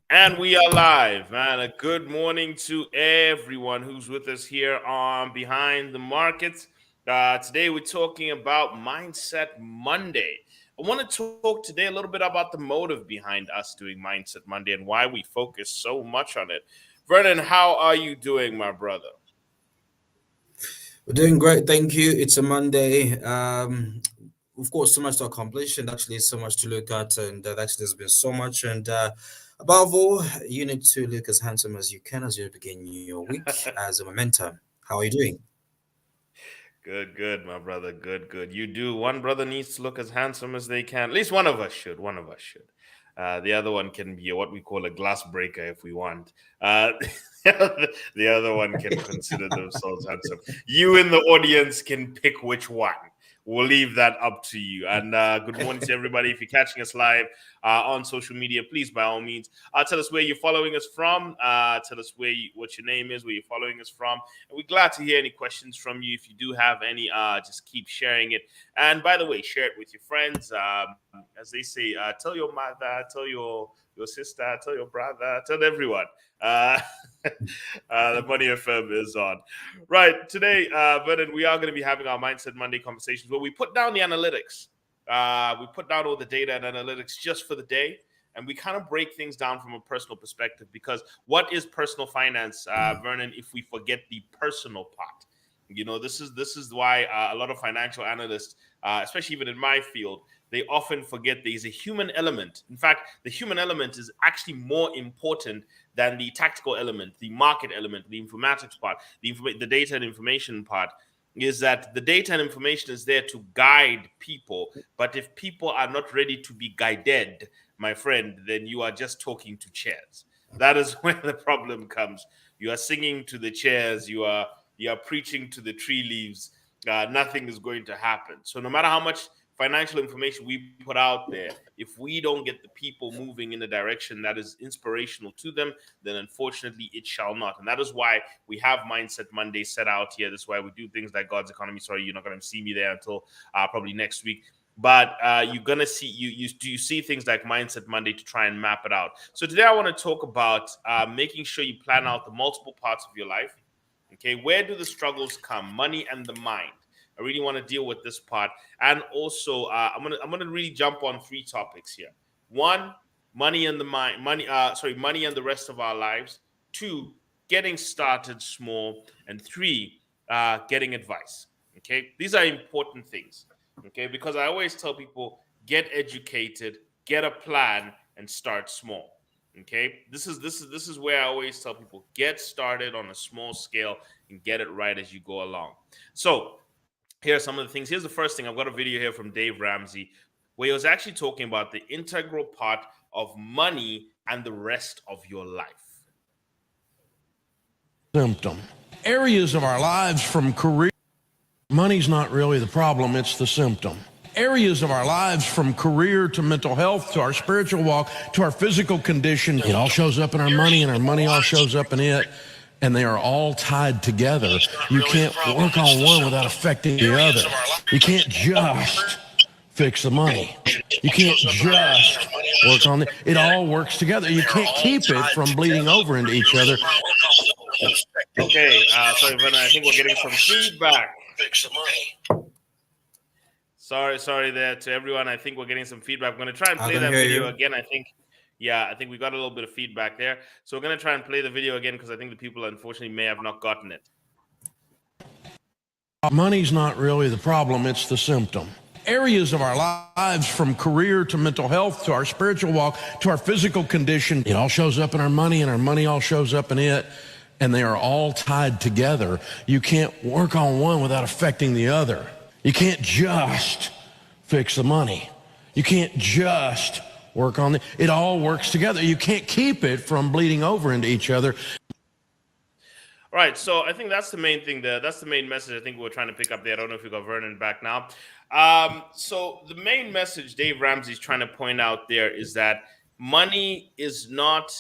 And we are live, man. A good morning to everyone who's with us here on Behind the Markets. Today we're talking about Mindset Monday. I want to talk today a little bit about the motive behind us doing Mindset Monday and why we focus so much on it. Vernon, how are you doing, my brother? We're doing great, thank you. It's a Monday. We've got so much to accomplish, and actually, so much to look at, and actually, there's been so much. And above all, you need to look as handsome as you can as you begin your week as a momentum. How are you doing? Good, my brother. Good. You do. One brother needs to look as handsome as they can. At least one of us should. One of us should. The other one can be what we call a glass breaker if we want. Uh, the other one can consider themselves handsome. You in the audience can pick which one. We'll leave that up to you. And good morning to everybody. If you're catching us live on social media, please, by all means, tell us where you're following us from. Tell us what your name is, where you're following us from. And we're glad to hear any questions from you. If you do have any, just keep sharing it. And by the way, share it with your friends. As they say, tell your mother, tell your sister, tell your brother, tell everyone. Uh, the Money FM is on. Right. Today, Vernon, we are going to be having our Mindset Monday conversations where we put down the analytics. We put down all the data and analytics just for the day. And we kind of break things down from a personal perspective because what is personal finance, Vernon, if we forget the personal part? This is why a lot of financial analysts, especially even in my field, they often forget there's a human element. In fact, the human element is actually more important than the tactical element, the market element, the informatics part, the data and information part. Is that the data and information is there to guide people, but if people are not ready to be guided, my friend, then you are just talking to chairs. That is where the problem comes. You are singing to the chairs. You are preaching to the tree leaves. Nothing is going to happen. So no matter how much financial information we put out there, if we don't get the people moving in a direction that is inspirational to them, then unfortunately it shall not. And that is why we have Mindset Monday set out here. That's why we do things like God's Economy. Sorry, you're not going to see me there until probably next week. But you're gonna see you see things like Mindset Monday to try and map it out. So today I want to talk about making sure you plan out the multiple parts of your life. Okay, where do the struggles come? Money and the mind. I really want to deal with this part, and also I'm gonna really jump on three topics here. One, money and the mind. Money and the rest of our lives. Two, getting started small, and three, getting advice. Okay, these are important things. Okay, because I always tell people get educated, get a plan, and start small. Okay, this is where I always tell people get started on a small scale and get it right as you go along. So here are some of the things. Here's the first thing. I've got a video here from Dave Ramsey where he was actually talking about the integral part of money and the rest of your life. Symptom. Areas of our lives from career. Money's not really the problem, it's the symptom. Areas of our lives from career to mental health to our spiritual walk to our physical condition. It all shows up in our money and our money all shows up in it. And they are all tied together. You can't work on one without affecting the other. You can't just fix the money. You can't just work on it. It all works together. You can't keep it from bleeding over into each other. Okay, sorry, Vernon. I think we're getting some feedback. Fix the money. Sorry there to everyone. I think we're getting some feedback. I'm going to try and I play can that hear video you. again. I think we got a little bit of feedback there. So we're going to try and play the video again because I think the people, unfortunately, may have not gotten it. Money's not really the problem, it's the symptom. Areas of our lives from career to mental health to our spiritual walk to our physical condition. It all shows up in our money and our money all shows up in it. And they are all tied together. You can't work on one without affecting the other. You can't just fix the money. You can't just work on it all works together. You can't keep it from bleeding over into each other. All right, so I think that's the main thing there. That's the main message I think we're trying to pick up there. I don't know if we got Vernon back now. So the main message Dave Ramsey's trying to point out there is that money is not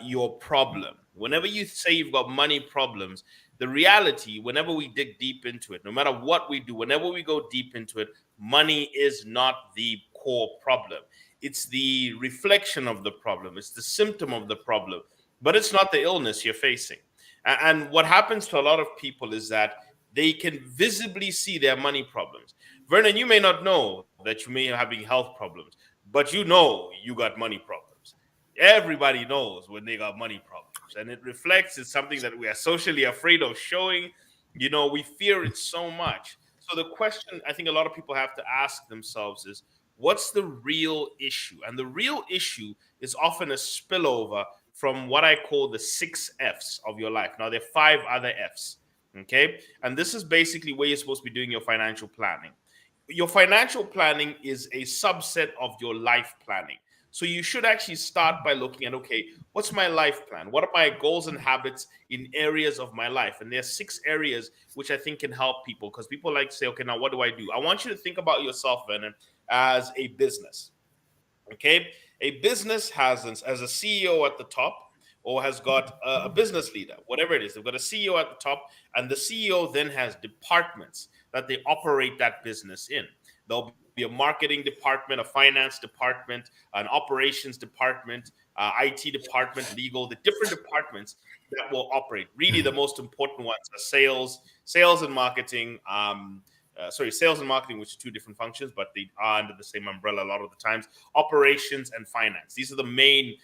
your problem. Whenever you say you've got money problems, the reality, whenever we dig deep into it, no matter what we do, whenever we go deep into it, money is not the core problem. It's the reflection of the problem. It's the symptom of the problem, but it's not the illness you're facing. And what happens to a lot of people is that they can visibly see their money problems. Vernon, you may not know that you may be having health problems, but you know you got money problems. Everybody knows when they got money problems, and it reflects. It's something that we are socially afraid of showing. We fear it so much. So the question I think a lot of people have to ask themselves is, what's the real issue? And the real issue is often a spillover from what I call the 6 F's of your life. Now, there are 5 other F's, okay? And this is basically where you're supposed to be doing your financial planning. Your financial planning is a subset of your life planning. So you should actually start by looking at, okay, what's my life plan? What are my goals and habits in areas of my life? And there are 6 areas which I think can help people, because people like to say, okay, now what do I do? I want you to think about yourself, Vernon, as a business. Okay, a business has as a CEO at the top, or has got a business leader, whatever it is. They've got a CEO at the top, and the CEO then has departments that they operate that business in. There'll be a marketing department, a finance department, an operations department, IT department, legal, the different departments that will operate. Really, the most important ones are sales and marketing. Sales and marketing, which are 2 different functions, but they are under the same umbrella a lot of the times. Operations and finance. These are the main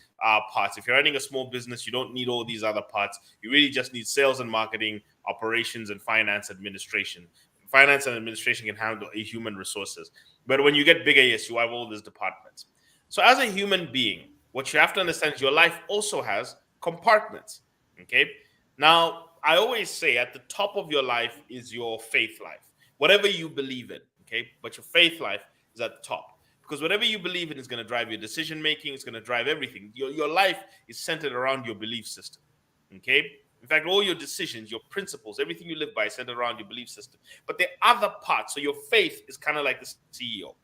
parts. If you're running a small business, you don't need all these other parts. You really just need sales and marketing, operations, and finance administration. Finance and administration can handle human resources. But when you get bigger, yes, you have all these departments. So as a human being, what you have to understand is your life also has compartments. Okay. Now, I always say at the top of your life is your faith life. Whatever you believe in, okay? But your faith life is at the top. Because whatever you believe in is going to drive your decision making, it's going to drive everything. Your life is centered around your belief system, okay? In fact, all your decisions, your principles, everything you live by is centered around your belief system. But there are other parts. So your faith is kind of like the CEO.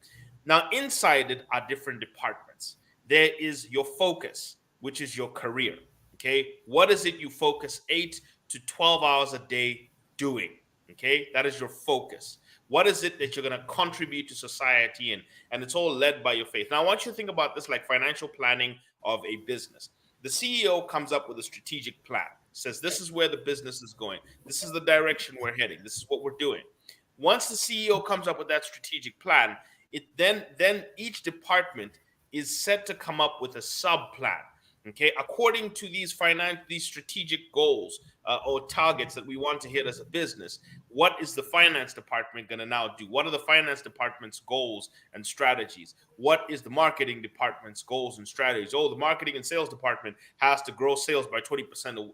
Now, inside it are different departments. There is your focus, which is your career, okay? What is it you focus 8 to 12 hours a day doing? Okay, that is your focus. What is it that you're going to contribute to society in? And it's all led by your faith. Now, I want you to think about this like financial planning of a business. The CEO comes up with a strategic plan, says, this is where the business is going. This is the direction we're heading. This is what we're doing. Once the CEO comes up with that strategic plan, then each department is set to come up with a sub plan. Okay, according to these strategic goals or targets that we want to hit as a business, what is the finance department going to now do? What are the finance department's goals and strategies? What is the marketing department's goals and strategies? Oh, the marketing and sales department has to grow sales by 20%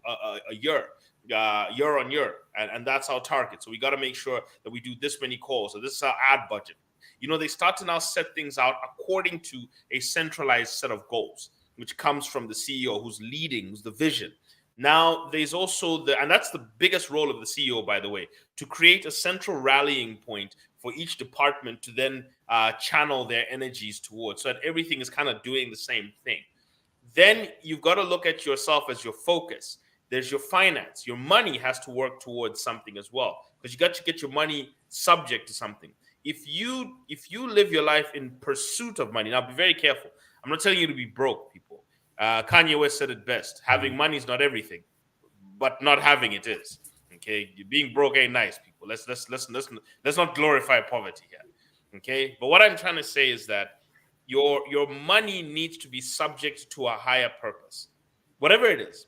a year on year, and that's our target. So we got to make sure that we do this many calls. So this is our ad budget. They start to now set things out according to a centralized set of goals, which comes from the CEO who's leading, who's the vision. Now, there's also and that's the biggest role of the CEO, by the way, to create a central rallying point for each department to then channel their energies towards, so that everything is kind of doing the same thing. Then you've got to look at yourself as your focus. There's your finance. Your money has to work towards something as well, because you got to get your money subject to something. If you live your life in pursuit of money, now be very careful. I'm not telling you to be broke, people. Kanye West said it best. Having money is not everything, but not having it is. Okay, being broke ain't nice, people. Let's not glorify poverty here. Okay, but what I'm trying to say is that your money needs to be subject to a higher purpose, whatever it is.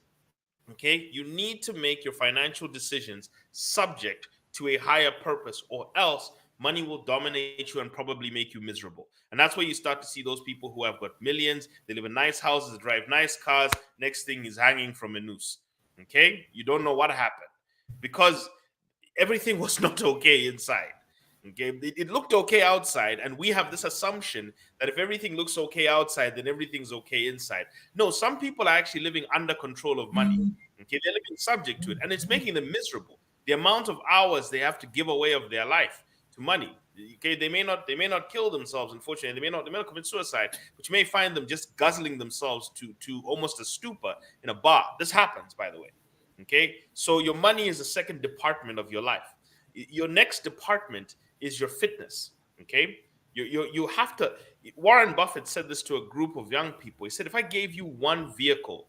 Okay, you need to make your financial decisions subject to a higher purpose, or else money will dominate you and probably make you miserable. And that's where you start to see those people who have got millions. They live in nice houses, drive nice cars. Next thing is hanging from a noose. Okay? You don't know what happened, because everything was not okay inside. Okay? It looked okay outside. And we have this assumption that if everything looks okay outside, then everything's okay inside. No, some people are actually living under control of money. Okay? They're living subject to it. And it's making them miserable. The amount of hours they have to give away of their life to money. Okay, they may not kill themselves, unfortunately. They may not commit suicide, but you may find them just guzzling themselves to almost a stupor in a bar. This happens, by the way. Okay, so your money is the second department of your life. Your next department is your fitness. Okay, you have to. Warren Buffett said this to a group of young people. He said, if I gave you one vehicle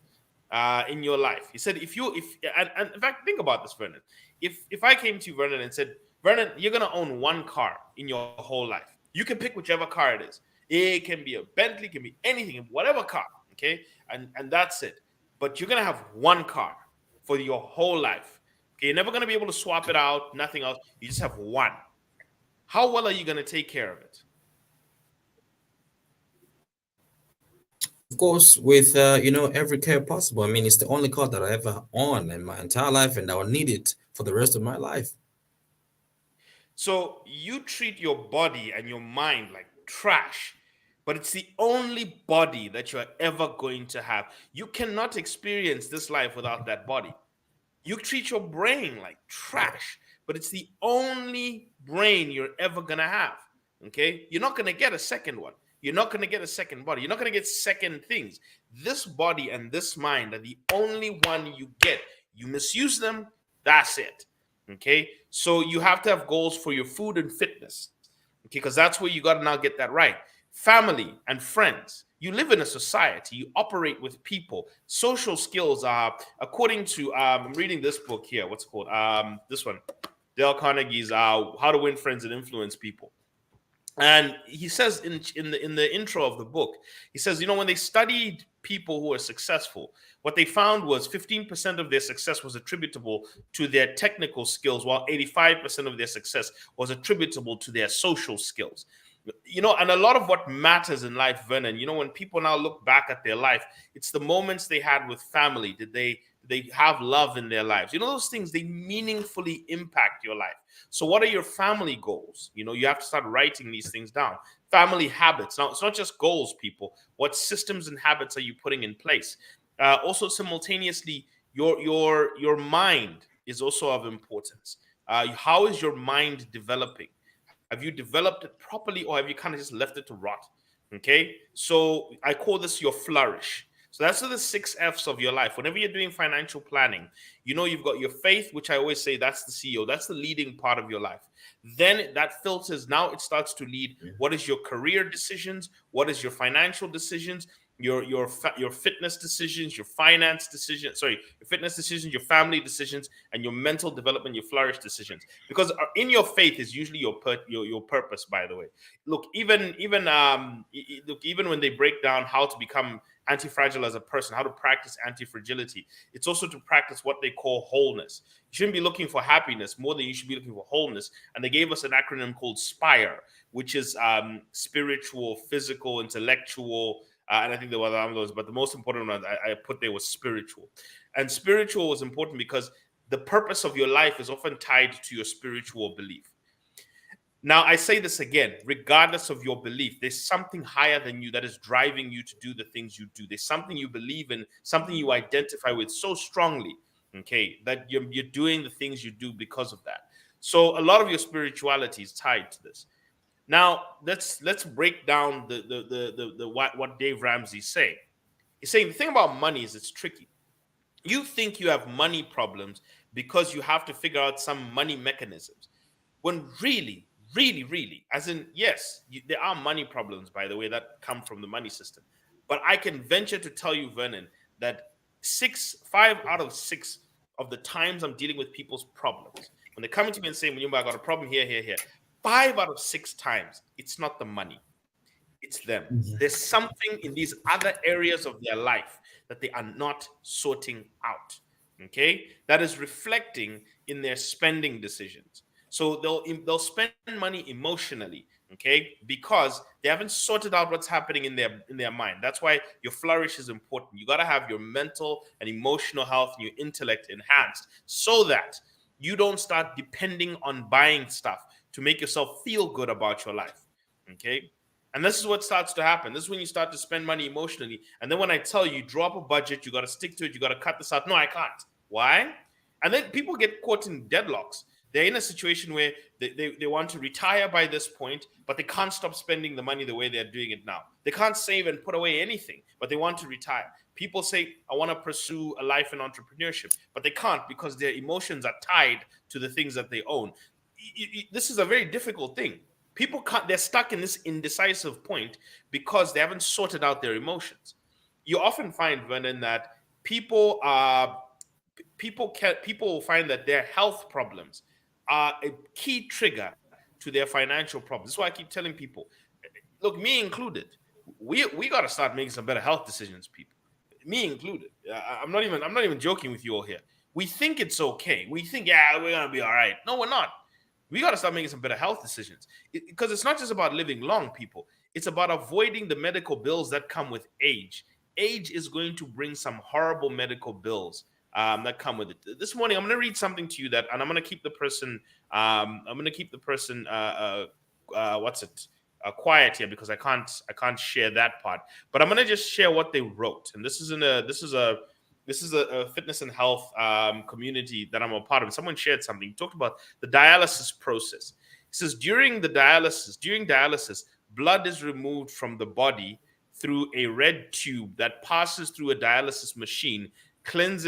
in your life, he said, and in fact, think about this, Vernon. If I came to you, Vernon, and said, Vernon, you're going to own one car in your whole life. You can pick whichever car it is. It can be a Bentley, it can be anything, whatever car, okay? And that's it. But you're going to have one car for your whole life. Okay, you're never going to be able to swap it out, nothing else. You just have one. How well are you going to take care of it? Of course, with every care possible. I mean, it's the only car that I ever own in my entire life, and I will need it for the rest of my life. So you treat your body and your mind like trash, but it's the only body that you're ever going to have. You cannot experience this life without that body. You treat your brain like trash, but it's the only brain you're ever going to have. Okay? You're not going to get a second one. You're not going to get a second body. You're not going to get second things. This body and this mind are the only one you get. You misuse them, that's it. Okay? So you have to have goals for your food and fitness. Okay? Because that's where you got to now get that right. Family and friends. You live in a society. You operate with people. Social skills are, according to, I'm reading this book here. What's it called? This one. Dale Carnegie's How to Win Friends and Influence People. And he says in the intro of the book, he says, when they studied people who are successful, what they found was 15% of their success was attributable to their technical skills, while 85% of their success was attributable to their social skills. And a lot of what matters in life, Vernon, when people now look back at their life, it's the moments they had with family. Did they have love in their lives? Those things, they meaningfully impact your life. So what are your family goals? You have to start writing these things down. Family habits. Now, it's not just goals, people. What systems and habits are you putting in place? Also, simultaneously, your mind is also of importance. How is your mind developing? Have you developed it properly, or have you kind of just left it to rot? Okay, so I call this your flourish. So that's the 6 F's of your life. Whenever you're doing financial planning, you've got your faith, which I always say that's the CEO. That's the leading part of your life. Then that filters. Now it starts to lead. What is your career decisions? What is your financial decisions? Your fitness decisions, your finance decisions, your fitness decisions, your family decisions, and your mental development, your flourish decisions. Because in your faith is usually your purpose. By the way, look, even when they break down how to become anti-fragile as a person, how to practice anti-fragility, it's also to practice what they call wholeness. You shouldn't be looking for happiness more than you should be looking for wholeness. And they gave us an acronym called SPIRE, which is spiritual, physical, intellectual. And I think there were other those, but the most important one I put there was spiritual. And spiritual was important because the purpose of your life is often tied to your spiritual belief. Now, I say this again, regardless of your belief, there's something higher than you that is driving you to do the things you do. There's something you believe in, something you identify with so strongly, okay, that you're doing the things you do because of that. So a lot of your spirituality is tied to this. Now, let's break down the what Dave Ramsey's saying. He's saying the thing about money is it's tricky. You think you have money problems because you have to figure out some money mechanisms, when really, as in, yes, there are money problems, by the way, that come from the money system. But I can venture to tell you, Vernon, that 5 out of 6 of the times I'm dealing with people's problems, when they're coming to me and saying, I got a problem here, 5 out of 6 times, it's not the money. It's them. There's something in these other areas of their life that they are not sorting out, okay? That is reflecting in their spending decisions. So they'll spend money emotionally, okay, because they haven't sorted out what's happening in their mind. That's why your flourish is important. You got to have your mental and emotional health and your intellect enhanced so that you don't start depending on buying stuff to make yourself feel good about your life, okay? And this is what starts to happen. This is when you start to spend money emotionally. And then when I tell you, drop a budget, you got to stick to it, you got to cut this out. No, I can't. Why? And then people get caught in deadlocks. They're in a situation where they want to retire by this point, but they can't stop spending the money the way they're doing it now. They can't save and put away anything, but they want to retire. People say, I want to pursue a life in entrepreneurship, but they can't because their emotions are tied to the things that they own. This is a very difficult thing. People can't, they're stuck in this indecisive point because they haven't sorted out their emotions. You often find, Vernon, that people will find that their health problems are a key trigger to their financial problems. That's why I keep telling people, look, me included, we got to start making some better health decisions, people. Me included. I'm not even joking with you all here. We think it's okay. We think, yeah, we're gonna be all right. No, we're not. We got to start making some better health decisions because it's not just about living long, people. It's about avoiding the medical bills that come with age. Age is going to bring some horrible medical bills that come with it. This morning, I'm going to read something to you and I'm going to keep the person. What's it? Quiet here because I can't share that part. But I'm going to just share what they wrote. And this is a fitness and health community that I'm a part of. Someone shared something, talked about the dialysis process. It says during dialysis, blood is removed from the body through a red tube that passes through a dialysis machine, cleansed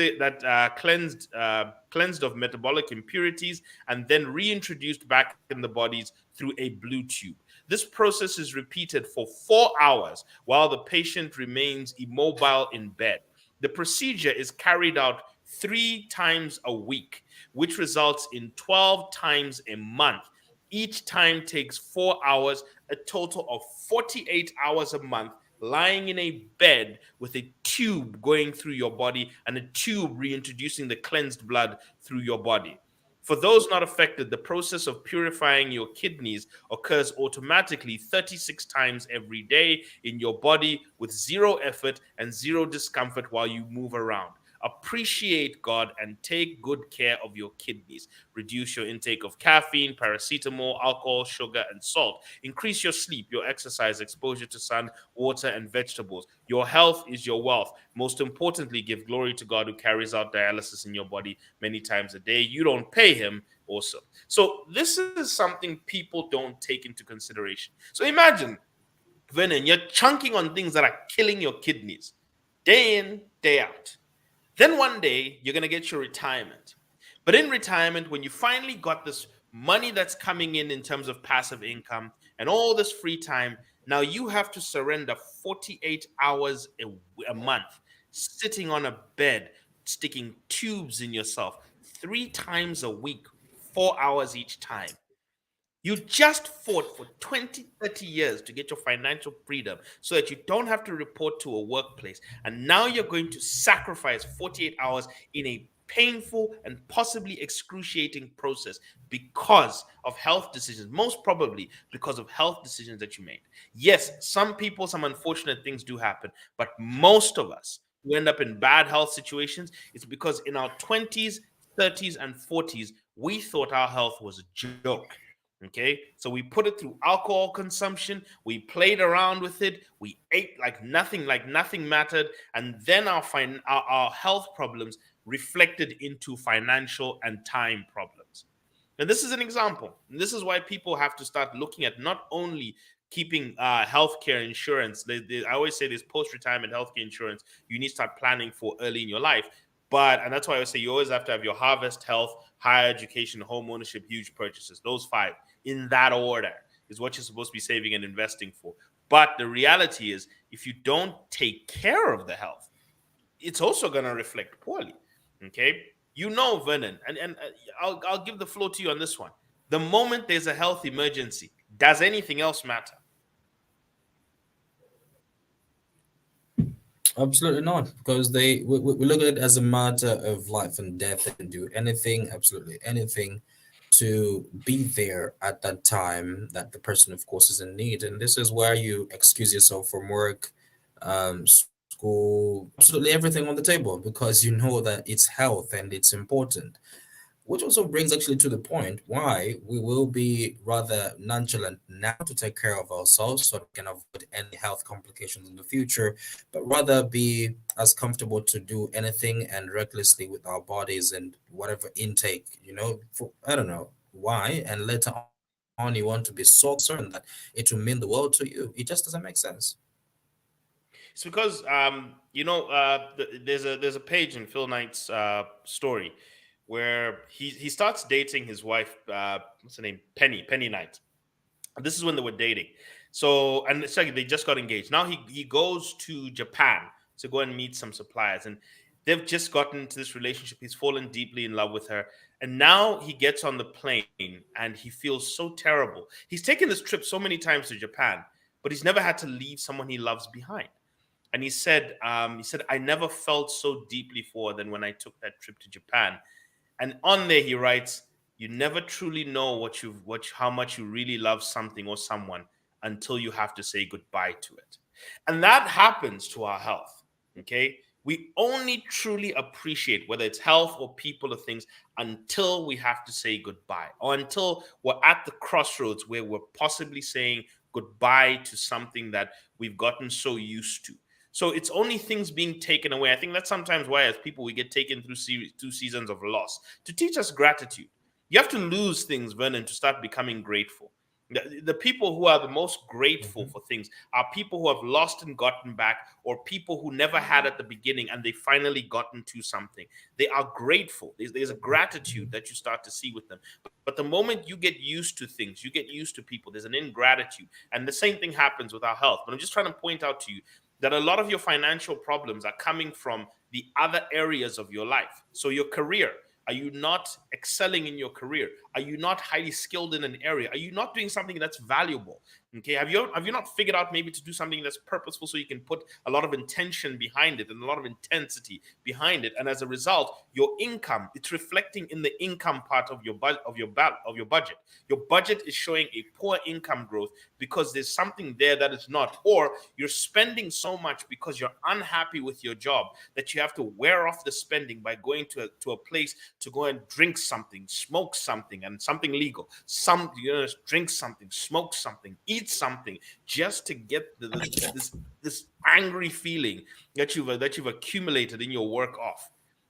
of metabolic impurities, and then reintroduced back in the bodies through a blue tube. This process is repeated for 4 hours while the patient remains immobile in bed. The procedure is carried out 3 times a week, which results in 12 times a month. Each time takes 4 hours, a total of 48 hours a month, lying in a bed with a tube going through your body and a tube reintroducing the cleansed blood through your body. For those not affected, the process of purifying your kidneys occurs automatically 36 times every day in your body with zero effort and zero discomfort while you move around. Appreciate God and take good care of your kidneys. Reduce your intake of caffeine, paracetamol, alcohol, sugar, and salt. Increase your sleep, your exercise, exposure to sun, water, and vegetables. Your health is your wealth. Most importantly, give glory to God who carries out dialysis in your body many times a day. You don't pay him also. So this is something people don't take into consideration. So imagine, Vernon, you're chunking on things that are killing your kidneys day in, day out. Then one day, you're going to get your retirement. But in retirement, when you finally got this money that's coming in terms of passive income and all this free time, now you have to surrender 48 hours a month, sitting on a bed, sticking tubes in yourself 3 times a week, 4 hours each time. You just fought for 20, 30 years to get your financial freedom so that you don't have to report to a workplace. And now you're going to sacrifice 48 hours in a painful and possibly excruciating process because of health decisions, most probably because of health decisions that you made. Yes, some people, some unfortunate things do happen, but most of us who end up in bad health situations, it's because in our 20s, 30s, and 40s, we thought our health was a joke. Okay, so we put it through alcohol consumption, we played around with it, we ate like nothing mattered, and then our health problems reflected into financial and time problems. And this is an example. And this is why people have to start looking at not only keeping healthcare insurance. I always say this post-retirement healthcare insurance, you need to start planning for early in your life. And that's why I always say you always have to have your harvest, health, higher education, home ownership, huge purchases. Those 5 in that order is what you're supposed to be saving and investing for. But the reality is, if you don't take care of the health, it's also going to reflect poorly. Okay, Vernon, and I'll give the floor to you on this one. The moment there's a health emergency, does anything else matter? Absolutely not, because we look at it as a matter of life and death and do anything, absolutely anything, to be there at that time that the person, of course, is in need. And this is where you excuse yourself from work, school, absolutely everything on the table, because you know that it's health and it's important. Which also brings actually to the point why we will be rather nonchalant now to take care of ourselves so we can avoid any health complications in the future, but rather be as comfortable to do anything and recklessly with our bodies and whatever intake, for, I don't know why. And later on, you want to be so certain that it will mean the world to you. It just doesn't make sense. It's because, there's a page in Phil Knight's story where he starts dating his wife, what's her name? Penny Knight. This is when they were dating. So, and it's like they just got engaged. Now he goes to Japan to go and meet some suppliers, and they've just gotten into this relationship. He's fallen deeply in love with her, and now he gets on the plane and he feels so terrible. He's taken this trip so many times to Japan, but he's never had to leave someone he loves behind. And he said, I never felt so deeply for her than when I took that trip to Japan. And on there, he writes, "You never truly know how much you really love something or someone until you have to say goodbye to it." And that happens to our health. Okay, we only truly appreciate whether it's health or people or things until we have to say goodbye, or until we're at the crossroads where we're possibly saying goodbye to something that we've gotten so used to. So it's only things being taken away. I think that's sometimes why, as people, we get taken through two seasons of loss to teach us gratitude. You have to lose things, Vernon, to start becoming grateful. The people who are the most grateful for things are people who have lost and gotten back, or people who never had at the beginning and they finally gotten to something. They are grateful. There's a gratitude that you start to see with them. But the moment you get used to things, you get used to people, there's an ingratitude. And the same thing happens with our health. But I'm just trying to point out to you that a lot of your financial problems are coming from the other areas of your life. So your career. Are you not excelling in your career? Are you not highly skilled in an area? Are you not doing something that's valuable? Okay, have you not figured out maybe to do something that's purposeful, so you can put a lot of intention behind it and a lot of intensity behind it, and as a result, your income, it's reflecting in the income part of your budget. Your budget is showing a poor income growth because there's something there that is not, or you're spending so much because you're unhappy with your job that you have to wear off the spending by going to a place to go and drink something, smoke something, and something legal. Drink something, smoke something, eat something, just to get this angry feeling that you've accumulated in your work off.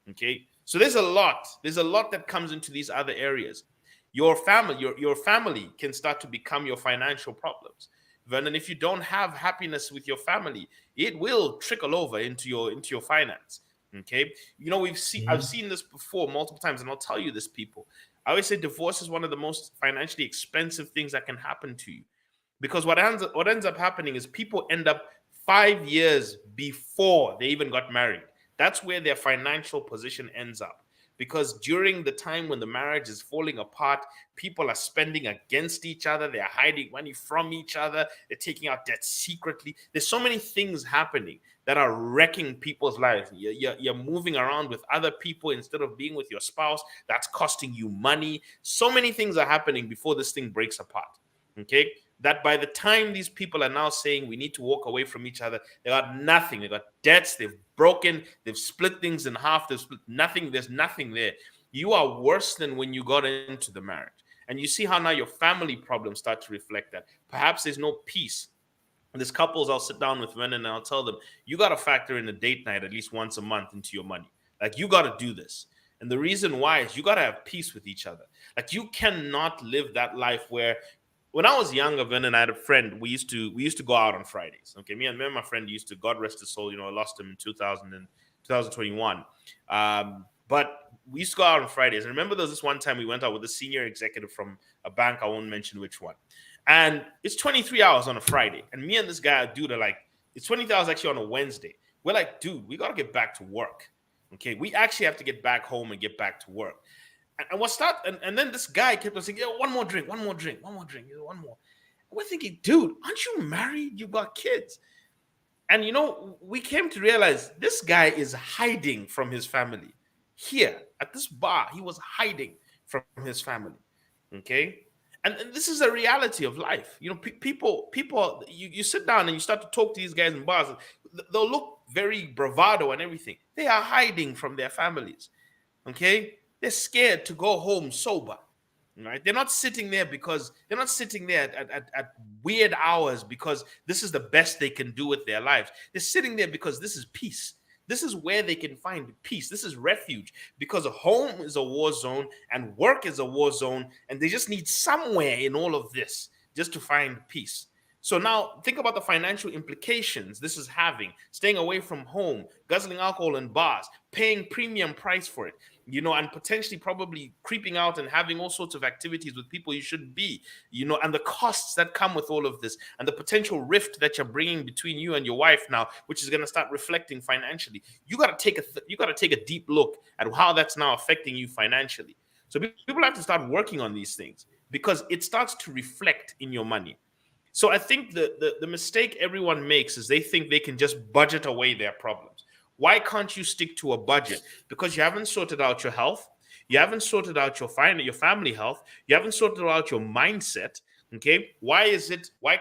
Okay, so there's a lot that comes into these other areas. Your family can start to become your financial problems. Vernon, if you don't have happiness with your family, it will trickle over into your finance. Okay, I've seen this before multiple times, and I'll tell you this, people. I always say divorce is one of the most financially expensive things that can happen to you, because what ends up happening is people end up 5 years before they even got married. That's where their financial position ends up. Because during the time when the marriage is falling apart, people are spending against each other. They're hiding money from each other. They're taking out debt secretly. There's so many things happening that are wrecking people's lives. You're moving around with other people instead of being with your spouse. That's costing you money. So many things are happening before this thing breaks apart. Okay? That by the time these people are now saying we need to walk away from each other, they got nothing. They got debts. They've broken. They've split things in half. They've split nothing. There's nothing there. You are worse than when you got into the marriage. And you see how now your family problems start to reflect that. Perhaps there's no peace. There's couples I'll sit down with Vernon and I'll tell them, you got to factor in a date night at least once a month into your money. Like, you got to do this. And the reason why is you got to have peace with each other. Like, you cannot live that life where, when I was younger, Vernon, I had a friend. We used to go out on Fridays. Okay, me and my friend used to, God rest his soul, I lost him in 2021. But we used to go out on Fridays. And I remember there was this one time we went out with a senior executive from a bank. I won't mention which one. And it's 23 hours on a Friday. And me and this guy, dude, are like, it's 20 hours actually on a Wednesday. We're like, dude, we got to get back to work. Okay, we actually have to get back home and get back to work. And then this guy kept on saying, yeah, one more drink, one more. And we're thinking, dude, aren't you married? You've got kids. And we came to realize this guy is hiding from his family. Here at this bar, he was hiding from his family. Okay. And this is a reality of life. People, you sit down and you start to talk to these guys in bars. They'll look very bravado and everything. They are hiding from their families. Okay. They're scared to go home sober, right? They're not sitting there at weird hours because this is the best they can do with their lives. They're sitting there because this is peace. This is where they can find peace. This is refuge, because home is a war zone and work is a war zone, and they just need somewhere in all of this just to find peace. So now think about the financial implications this is having, staying away from home, guzzling alcohol in bars, paying premium price for it, and potentially probably creeping out and having all sorts of activities with people you shouldn't be, and the costs that come with all of this, and the potential rift that you're bringing between you and your wife now, which is going to start reflecting financially. You got to take a deep look at how that's now affecting you financially. So people have to start working on these things because it starts to reflect in your money. So I think the mistake everyone makes is they think they can just budget away their problems. Why can't you stick to a budget? Because you haven't sorted out your health, you haven't sorted out your family health, you haven't sorted out your mindset. Okay, why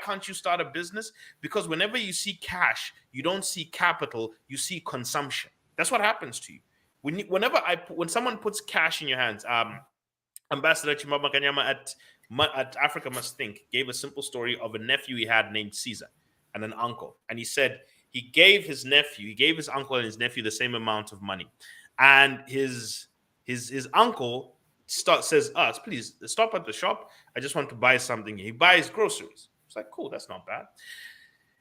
can't you start a business? Because whenever you see cash, you don't see capital, you see consumption. That's what happens to you. When someone puts cash in your hands, Ambassador Chimama Kanyama at Africa Must Think gave a simple story of a nephew he had named Caesar and an uncle. And he said he gave his uncle and his nephew the same amount of money. And his uncle says, please stop at the shop. I just want to buy something. He buys groceries. It's like, cool, that's not bad.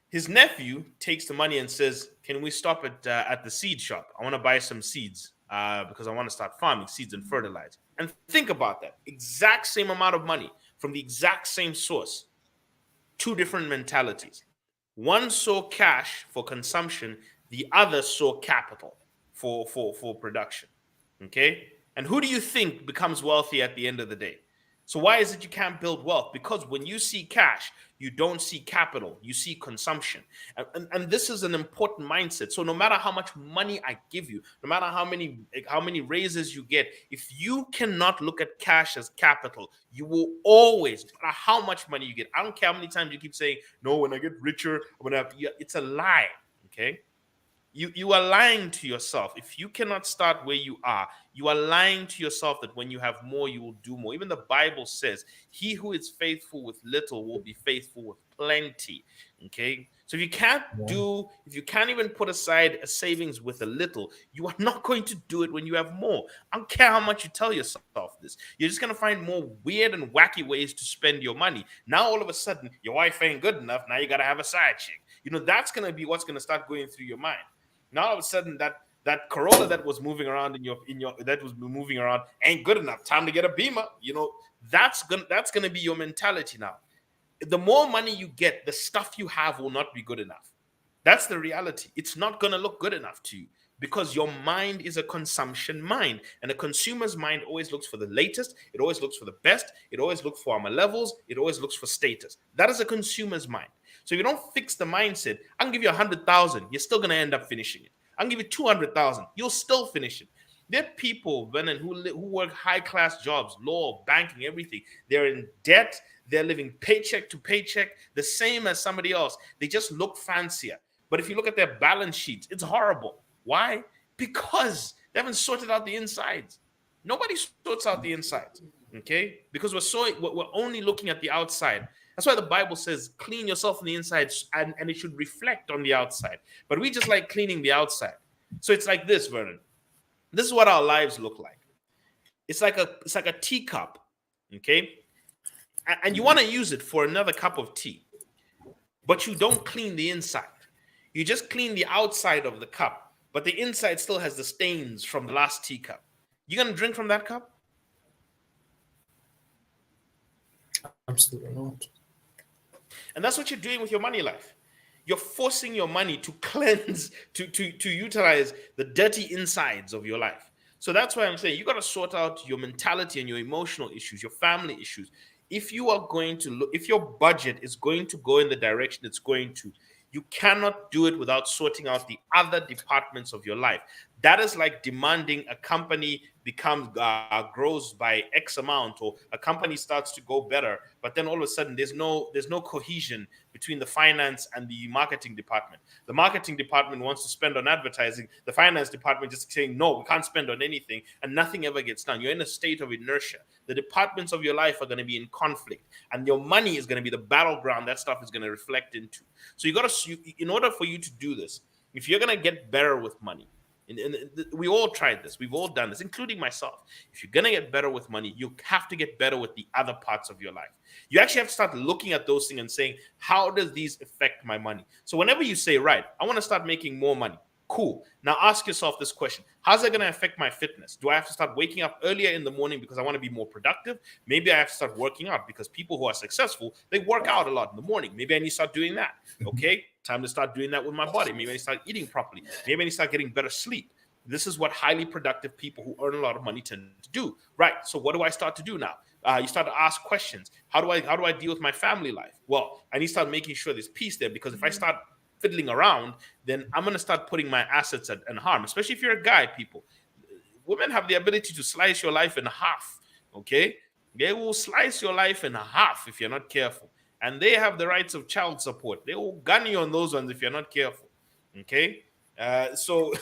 His nephew takes the money and says, can we stop at the seed shop? I want to buy some seeds because I want to start farming seeds and fertilizer. And think about that. Exact same amount of money from the exact same source. Two different mentalities. One saw cash for consumption. The other saw capital for production. Okay? And who do you think becomes wealthy at the end of the day? So why is it you can't build wealth? Because when you see cash, you don't see capital, you see consumption. And this is an important mindset. So no matter how much money I give you, no matter how many raises you get, if you cannot look at cash as capital, you will always, no matter how much money you get, I don't care how many times you keep saying, no, when I get richer, I'm gonna have, it's a lie, okay? You are lying to yourself. If you cannot start where you are lying to yourself that when you have more, you will do more. Even the Bible says, he who is faithful with little will be faithful with plenty. Okay. So if you can't even put aside a savings with a little, you are not going to do it when you have more. I don't care how much you tell yourself this. You're just going to find more weird and wacky ways to spend your money. Now, all of a sudden, your wife ain't good enough. Now you got to have a side chick. That's going to be what's going to start going through your mind. Now all of a sudden that Corolla that was moving around ain't good enough. Time to get a Beamer. That's gonna be your mentality now. The more money you get, the stuff you have will not be good enough. That's the reality. It's not gonna look good enough to you because your mind is a consumption mind, and a consumer's mind always looks for the latest. It always looks for the best. It always looks for armor levels. It always looks for status. That is a consumer's mind. So if you don't fix the mindset, I can give you 100,000, you're still going to end up finishing it. I can give you 200,000, you'll still finish it. There are people, Vernon, who work high-class jobs, law, banking, everything. They're in debt. They're living paycheck to paycheck, the same as somebody else. They just look fancier. But if you look at their balance sheets, it's horrible. Why? Because they haven't sorted out the insides. Nobody sorts out the insides, okay? Because we're only looking at the outside. That's why the Bible says, clean yourself on the inside, and it should reflect on the outside. But we just like cleaning the outside. So it's like this, Vernon. This is what our lives look like. It's like a teacup, okay? And you want to use it for another cup of tea. But you don't clean the inside. You just clean the outside of the cup, but the inside still has the stains from the last teacup. You going to drink from that cup? Absolutely not. And that's what you're doing with your money life. You're forcing your money to cleanse, to utilize the dirty insides of your life. So that's why I'm saying you got to sort out your mentality and your emotional issues, your family issues. If you are going to look, if your budget is going to go in the direction it's going to, you cannot do it without sorting out the other departments of your life. That is like demanding a company grows by X amount, or a company starts to go better, but then all of a sudden there's no cohesion between the finance and the marketing department. The marketing department wants to spend on advertising. The finance department just saying, no, we can't spend on anything, and nothing ever gets done. You're in a state of inertia. The departments of your life are going to be in conflict, and your money is going to be the battleground that stuff is going to reflect into. So in order for you to do this, if you're going to get better with money, And we all tried this. We've all done this, including myself. If you're going to get better with money, you have to get better with the other parts of your life. You actually have to start looking at those things and saying, how does these affect my money? So whenever you say, right, I want to start making more money. Cool. Now ask yourself this question. How's that going to affect my fitness? Do I have to start waking up earlier in the morning because I want to be more productive? Maybe I have to start working out because people who are successful, they work out a lot in the morning. Maybe I need to start doing that. Okay. Time to start doing that with my body. Maybe I need to start eating properly. Maybe I need to start getting better sleep. This is what highly productive people who earn a lot of money tend to do. Right. So what do I start to do now? You start to ask questions. How do I deal with my family life? Well, I need to start making sure there's peace there, because if I start fiddling around, then I'm going to start putting my assets at harm, especially if you're a guy, people. Women have the ability to slice your life in half, okay? They will slice your life in half if you're not careful. And they have the rights of child support. They will gun you on those ones if you're not careful, okay? So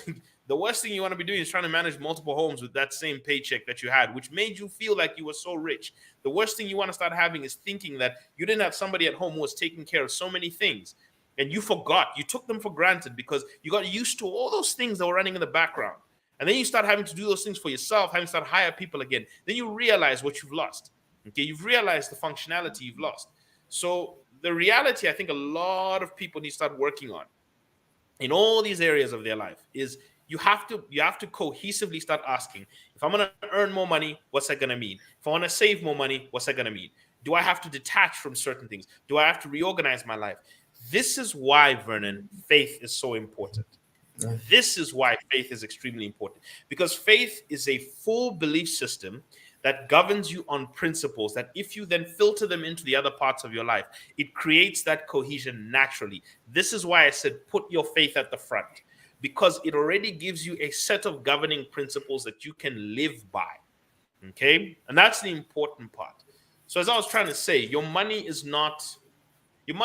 the worst thing you want to be doing is trying to manage multiple homes with that same paycheck that you had, which made you feel like you were so rich. The worst thing you want to start having is thinking that you didn't have somebody at home who was taking care of so many things. And you forgot, you took them for granted because you got used to all those things that were running in the background. And then you start having to do those things for yourself, having to start hire people again. Then you realize what you've lost. Okay, you've realized the functionality you've lost. So the reality I think a lot of people need to start working on in all these areas of their life is you have to cohesively start asking, if I'm going to earn more money, what's that going to mean? If I want to save more money, what's that going to mean? Do I have to detach from certain things? Do I have to reorganize my life? This is why, Vernon, faith is so important. This is why faith is extremely important, because faith is a full belief system that governs you on principles that if you then filter them into the other parts of your life, it creates that cohesion naturally. This is why I said put your faith at the front, because it already gives you a set of governing principles that you can live by. Okay? And that's the important part. So as I was trying to say, your money is not the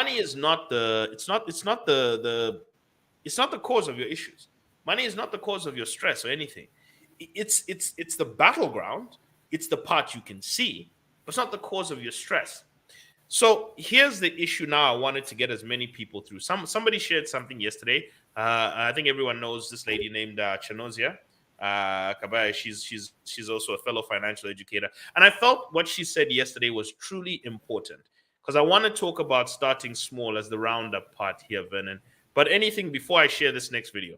cause of your issues. Money is not the cause of your stress or anything. It's the battleground. It's the part you can see, but it's not the cause of your stress. So here's the issue now I wanted to get as many people through. Somebody shared something yesterday. I think everyone knows this lady named Chanozia Kabaya. She's also a fellow financial educator. And I felt what she said yesterday was truly important, because I want to talk about starting small as the roundup part here, Vernon. But anything before I share this next video?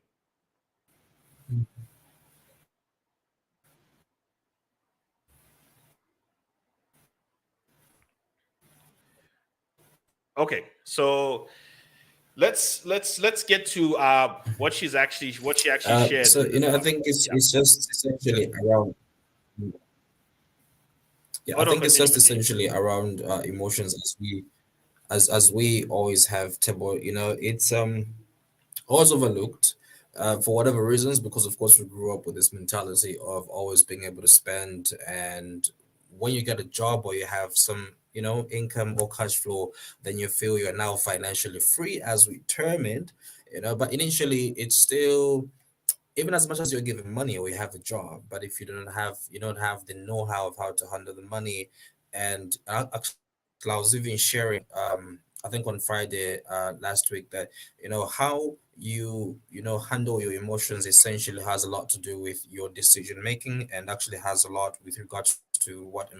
Okay, so let's get to what she actually shared. So I think it's just essentially around. Yeah, I think it's just essentially around emotions, as we always have, Tebo. It's always overlooked for whatever reasons, because of course we grew up with this mentality of always being able to spend, and when you get a job or you have some income or cash flow, then you feel you're now financially free, as we term it. But initially it's still, even as much as you're given money or you have a job, but if you don't have the know-how of how to handle the money. And actually, I was even sharing I think on Friday last week that how you handle your emotions essentially has a lot to do with your decision making, and actually has a lot with regards to what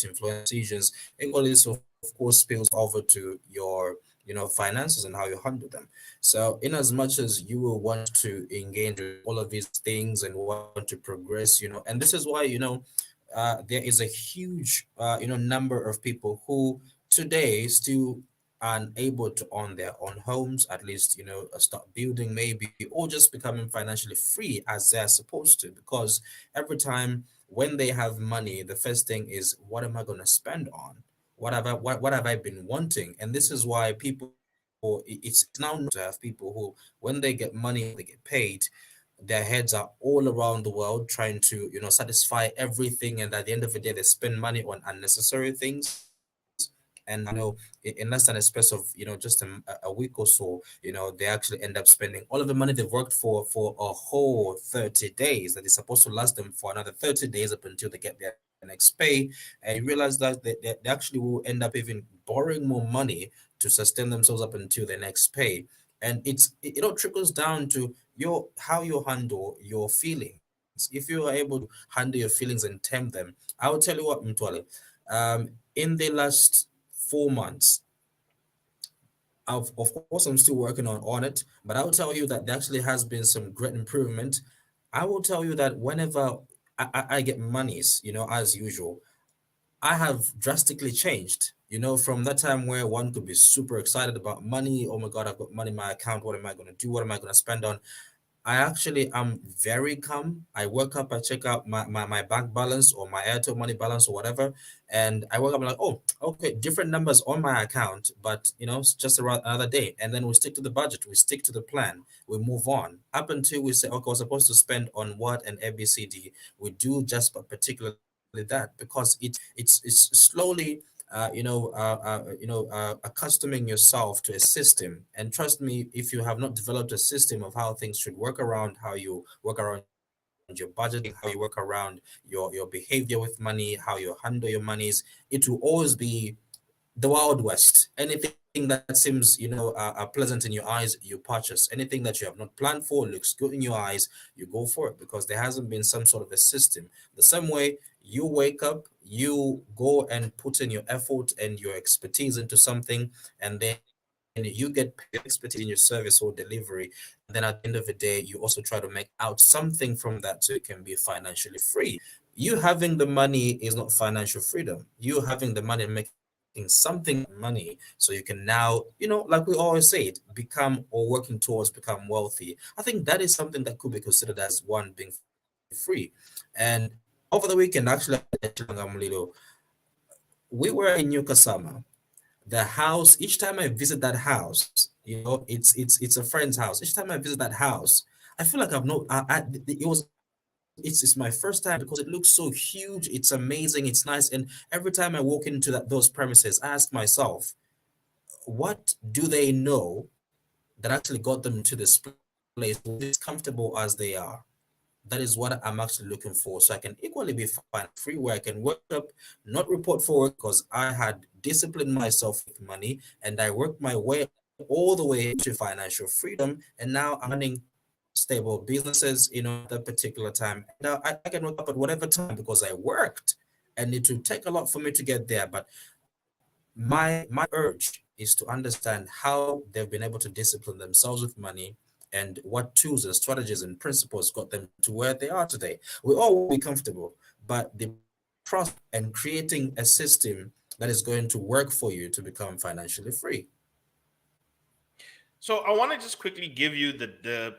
influence decisions. It also of course spills over to your finances and how you handle them. So in as much as you will want to engage with all of these things and want to progress, and this is why there is a huge number of people who today still unable to own their own homes, at least start building maybe, or just becoming financially free as they're supposed to, because every time when they have money, the first thing is, what am I going to spend on? What have I been wanting? And this is why people, it's now known to have people who, when they get money, they get paid, their heads are all around the world trying to satisfy everything, and at the end of the day they spend money on unnecessary things. And in less than a space of just a week or so, they actually end up spending all of the money they've worked for a whole 30 days that is supposed to last them for another 30 days up until they get their next pay. And you realize that they actually will end up even borrowing more money to sustain themselves up until their next pay. And it all trickles down to your how you handle your feelings. If you are able to handle your feelings and tame them, I will tell you what, Mtwale, in the last 4 months, of course, I'm still working on it, but I will tell you that there actually has been some great improvement. I will tell you that whenever I get monies, as usual, I have drastically changed. From that time where one could be super excited about money. Oh my God, I've got money in my account. What am I going to do? What am I going to spend on? I actually am very calm. I wake up, I check out my bank balance or my Airtel money balance or whatever. And I wake up, I'm like, oh, okay, different numbers on my account, but it's just around another day. And then we stick to the budget, we stick to the plan, we move on. Up until we say, okay, we're supposed to spend on what and ABCD. We do just particularly that because it's slowly accustoming yourself to a system. And trust me, if you have not developed a system of how things should work around, how you work around your budgeting, how you work around your behavior with money, how you handle your monies, it will always be the Wild West. Anything that seems, pleasant in your eyes, you purchase. Anything that you have not planned for, looks good in your eyes, you go for it because there hasn't been some sort of a system. The same way you wake up, you go and put in your effort and your expertise into something, and then you get paid expertise in your service or delivery. And then at the end of the day, you also try to make out something from that so you can be financially free. You having the money is not financial freedom. You having the money and making something money so you can now, like we always say, it become or working towards become wealthy. I think that is something that could be considered as one being free. And over the weekend, actually, we were in New Kasama. The house, each time I visit that house, it's a friend's house. Each time I visit that house, I feel like I've not it's my first time because it looks so huge, it's amazing, it's nice. And every time I walk into those premises, I ask myself, what do they know that actually got them to this place as comfortable as they are? That is what I'm actually looking for. So I can equally be fine, free, where I can work up, not report for work because I had disciplined myself with money and I worked my way all the way to financial freedom. And now I'm running stable businesses, at that particular time. Now I can wake up at whatever time because I worked, and it will take a lot for me to get there. But my urge is to understand how they've been able to discipline themselves with money and what tools and strategies and principles got them to where they are today. We all will be comfortable, but the process and creating a system that is going to work for you to become financially free. So I want to just quickly give you the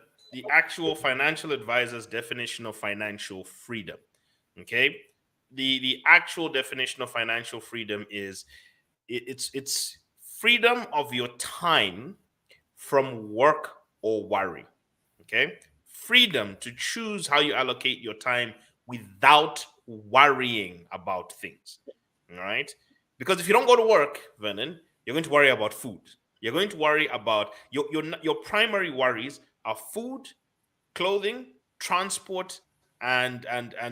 actual financial advisor's definition of financial freedom. Okay, the actual definition of financial freedom is it's freedom of your time from work or worry. Okay, freedom to choose how you allocate your time without worrying about things. All right, because if you don't go to work, Vernon, you're going to worry about food. You're going to worry about your primary worries are food, clothing, transport, and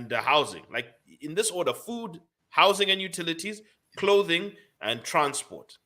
the housing. Like in this order: food, housing and utilities, clothing, and transport.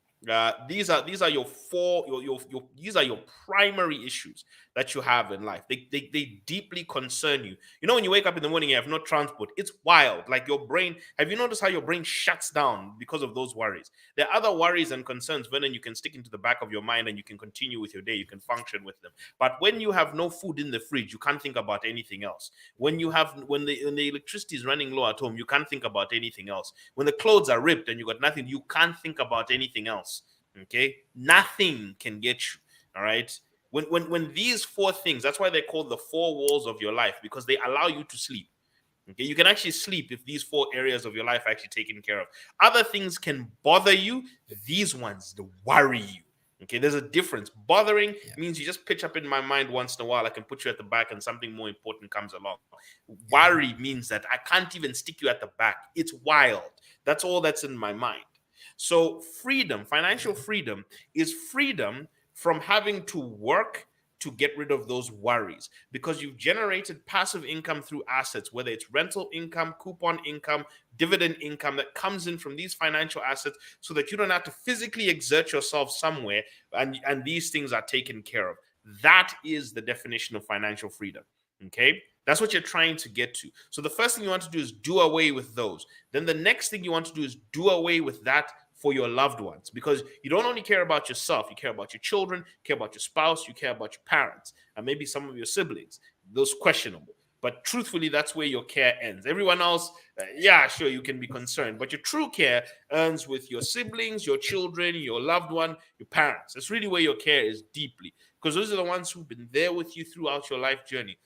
These are your four your these are your primary issues that you have in life. They deeply concern you. When you wake up in the morning, you have no transport. It's wild. Like your brain. Have you noticed how your brain shuts down because of those worries? There are other worries and concerns, but then you can stick into the back of your mind and you can continue with your day. You can function with them. But when you have no food in the fridge, you can't think about anything else. When the electricity is running low at home, you can't think about anything else. When the clothes are ripped and you got nothing, you can't think about anything else. Okay, nothing can get you. All right. When these four things, that's why they're called the four walls of your life, because they allow you to sleep. Okay, you can actually sleep if these four areas of your life are actually taken care of. Other things can bother you. These ones, they worry you. Okay, there's a difference. Bothering means you just pitch up in my mind once in a while. I can put you at the back and something more important comes along. Worry means that I can't even stick you at the back. It's wild. That's all that's in my mind. So freedom, financial freedom, is freedom from having to work to get rid of those worries, because you've generated passive income through assets, whether it's rental income, coupon income, dividend income that comes in from these financial assets, so that you don't have to physically exert yourself somewhere, and these things are taken care of. That is the definition of financial freedom. Okay. That's what you're trying to get to. So the first thing you want to do is do away with those. Then the next thing you want to do is do away with that for your loved ones, because you don't only care about yourself, you care about your children, you care about your spouse, you care about your parents, and maybe some of your siblings. Those questionable. But truthfully, that's where your care ends. Everyone else, yeah, sure, you can be concerned, but your true care ends with your siblings, your children, your loved one, your parents. That's really where your care is deeply, because those are the ones who've been there with you throughout your life journey.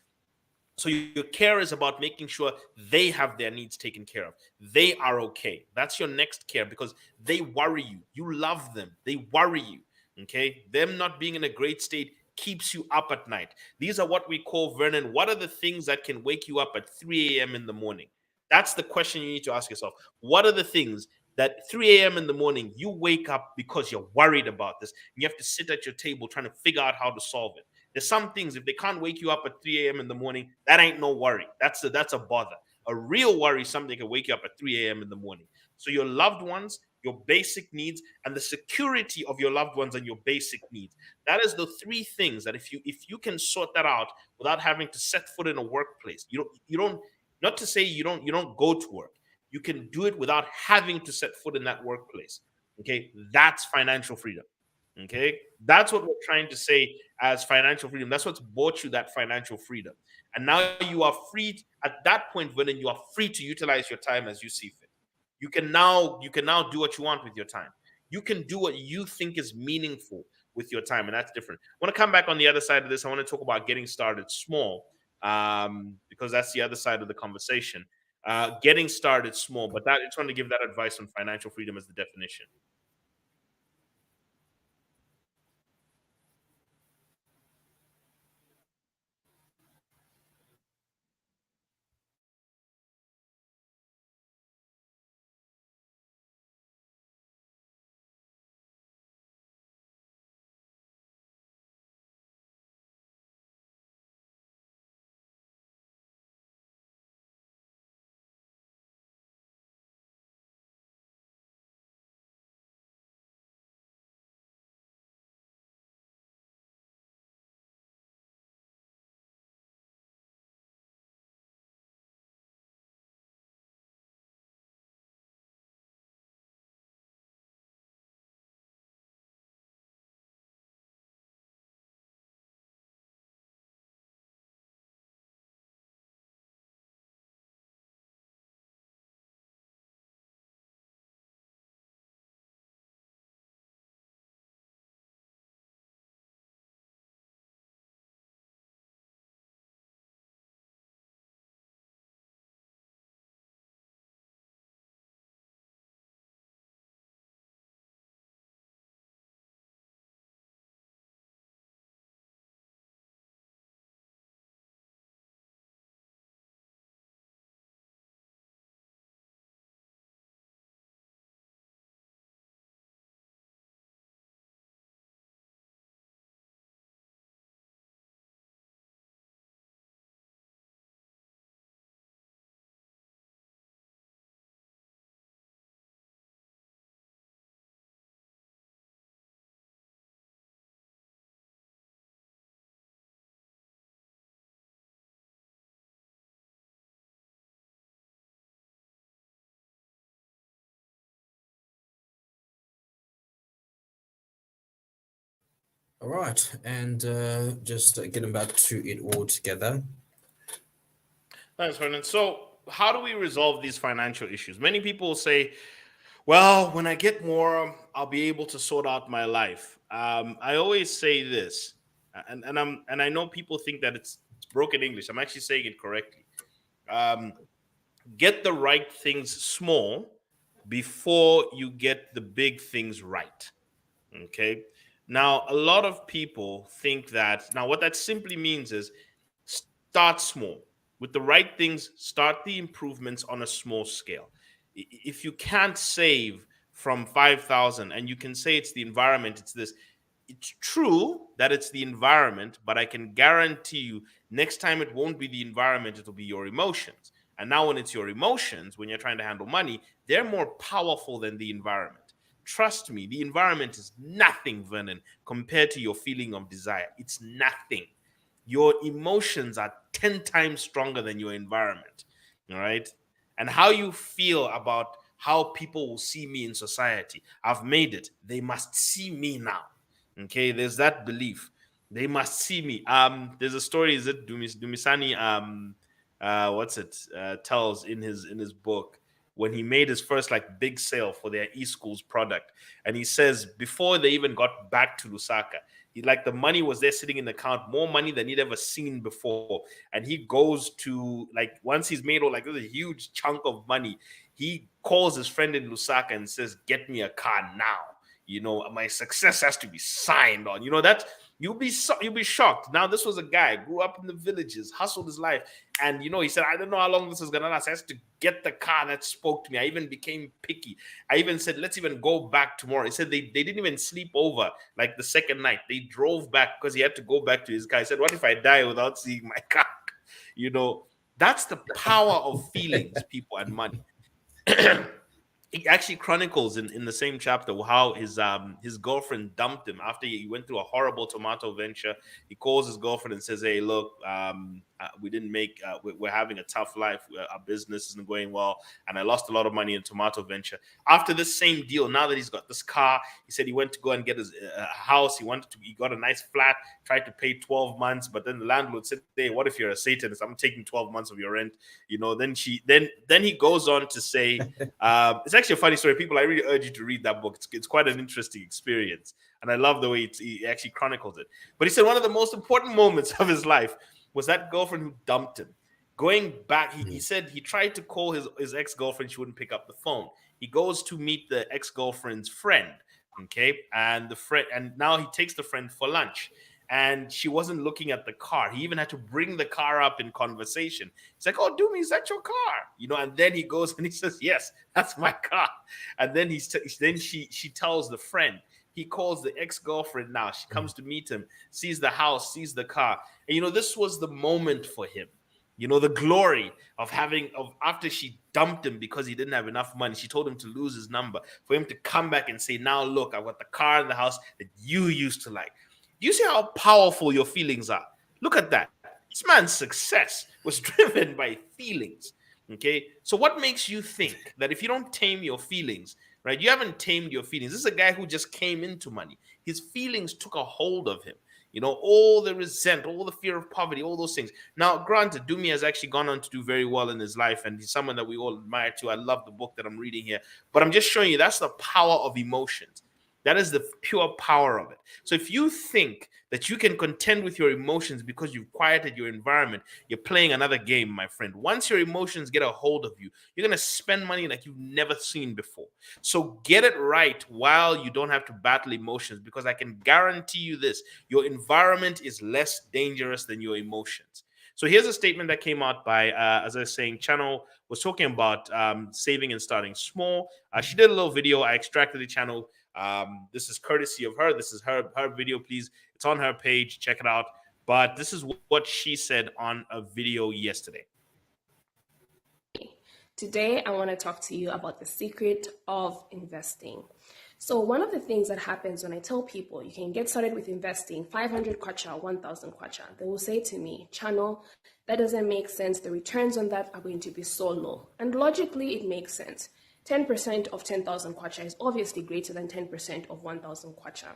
So your care is about making sure they have their needs taken care of. They are okay. That's your next care, because they worry you. You love them. They worry you. Okay. Them not being in a great state keeps you up at night. These are what we call, Vernon, what are the things that can wake you up at 3 a.m. in the morning? That's the question you need to ask yourself. What are the things that 3 a.m. in the morning you wake up because you're worried about this? And you have to sit at your table trying to figure out how to solve it. There's some things, if they can't wake you up at 3 a.m. in the morning, that ain't no worry. That's a bother. A real worry is something that can wake you up at 3 a.m. in the morning. So your loved ones, your basic needs, and the security of your loved ones and your basic needs. That is the three things that if you can sort that out without having to set foot in a workplace, you don't not to say you don't go to work. You can do it without having to set foot in that workplace. Okay, that's financial freedom. Okay, that's what we're trying to say as financial freedom. That's what's bought you that financial freedom. And now you are free at that point, Vernon, you are free to utilize your time as you see fit. You can now do what you want with your time. You can do what you think is meaningful with your time, and that's different. I want to come back on the other side of this. I want to talk about getting started small, because that's the other side of the conversation. Getting started small, but I just want to give that advice on financial freedom as the definition. All right, and just getting back to it all together. Thanks, Vernon. So, how do we resolve these financial issues? Many people say, well, when I get more, I'll be able to sort out my life. I always say this, and I know people think that it's broken English. I'm actually saying it correctly. Um, get the right things small before you get the big things right. Okay. Now, a lot of people think that, now what that simply means is start small. With the right things, start the improvements on a small scale. If you can't save from 5,000 and you can say it's the environment, it's this, it's true that it's the environment, but I can guarantee you next time it won't be the environment, it'll be your emotions. And now, when it's your emotions, when you're trying to handle money, they're more powerful than the environment. trust me, the environment is nothing, Vernon, compared to your feeling of desire. It's nothing. Your emotions are 10 times stronger than your environment. All right. And how you feel about how people will see me in society. I've made it. They must see me now. Okay. There's that belief. They must see me. There's a story, is it Dumisani tells in his book when he made his first like big sale for their eSchools product. And he says before they even got back to Lusaka, he like the money was there sitting in the account, more money than he'd ever seen before. And he goes to like once he's made all like this a huge chunk of money, he calls his friend in Lusaka and says, "Get me a car now. You know, my success has to be signed on." You know that you'll be shocked. Now, this was a guy grew up in the villages, hustled his life, and you know, he said, "I don't know how long this is gonna last. I have to get the car that spoke to me." I even became picky. I even said, "Let's even go back tomorrow." He said they didn't even sleep over like the second night. They drove back because he had to go back to his car. He said, "What if I die without seeing my car?" You know, that's the power of feelings, people, and money. He actually chronicles in the same chapter how his girlfriend dumped him after he went through a horrible tomato venture. He calls his girlfriend and says, "Hey, look, we didn't make. We're having a tough life. Our business isn't going well, and I lost a lot of money in tomato venture." After this same deal, now that he's got this car, he said he went to go and get his house. He got a nice flat. Tried to pay 12 months, but then the landlord said, "Hey, what if you're a Satanist? I'm taking 12 months of your rent." You know. Then he goes on to say, it's actually a funny story. People, I really urge you to read that book. It's quite an interesting experience, and I love the way he actually chronicles it. But he said one of the most important moments of his life was that girlfriend who dumped him. Going back, he said he tried to call his ex-girlfriend. She wouldn't pick up the phone. He goes to meet the ex-girlfriend's friend, okay? And now he takes the friend for lunch. And she wasn't looking at the car. He even had to bring the car up in conversation. He's like, "Oh, Dumi, is that your car?" You know, and then he goes and he says, "Yes, that's my car." And then she tells the friend. He calls the ex-girlfriend now. She comes to meet him, sees the house, sees the car. And, you know, this was the moment for him. You know, the glory of after she dumped him because he didn't have enough money. She told him to lose his number, for him to come back and say, "Now, look, I've got the car in the house that you used to like." Do you see how powerful your feelings are? Look at that. This man's success was driven by feelings. Okay. So what makes you think that if you don't tame your feelings, right? You haven't tamed your feelings. This is a guy who just came into money. His feelings took a hold of him. You know, all the resent, all the fear of poverty, all those things. Now, granted, Dumi has actually gone on to do very well in his life, and he's someone that we all admire too. I love the book that I'm reading here. But I'm just showing you that's the power of emotions. That is the pure power of it. So if you think that you can contend with your emotions because you've quieted your environment, you're playing another game, my friend. Once your emotions get a hold of you, you're going to spend money like you've never seen before. So get it right while you don't have to battle emotions, because I can guarantee you this, your environment is less dangerous than your emotions. So here's a statement that came out by, as I was saying, Channel was talking about saving and starting small. She did a little video. I extracted the channel. This is courtesy of her. This is her video, please. It's on her page. Check it out. But this is what she said on a video yesterday. Today, I want to talk to you about the secret of investing. So one of the things that happens when I tell people you can get started with investing 500 kwacha, 1,000 kwacha, they will say to me, "Channel, that doesn't make sense. The returns on that are going to be so low." And logically, it makes sense. 10% of 10,000 kwacha is obviously greater than 10% of 1,000 kwacha.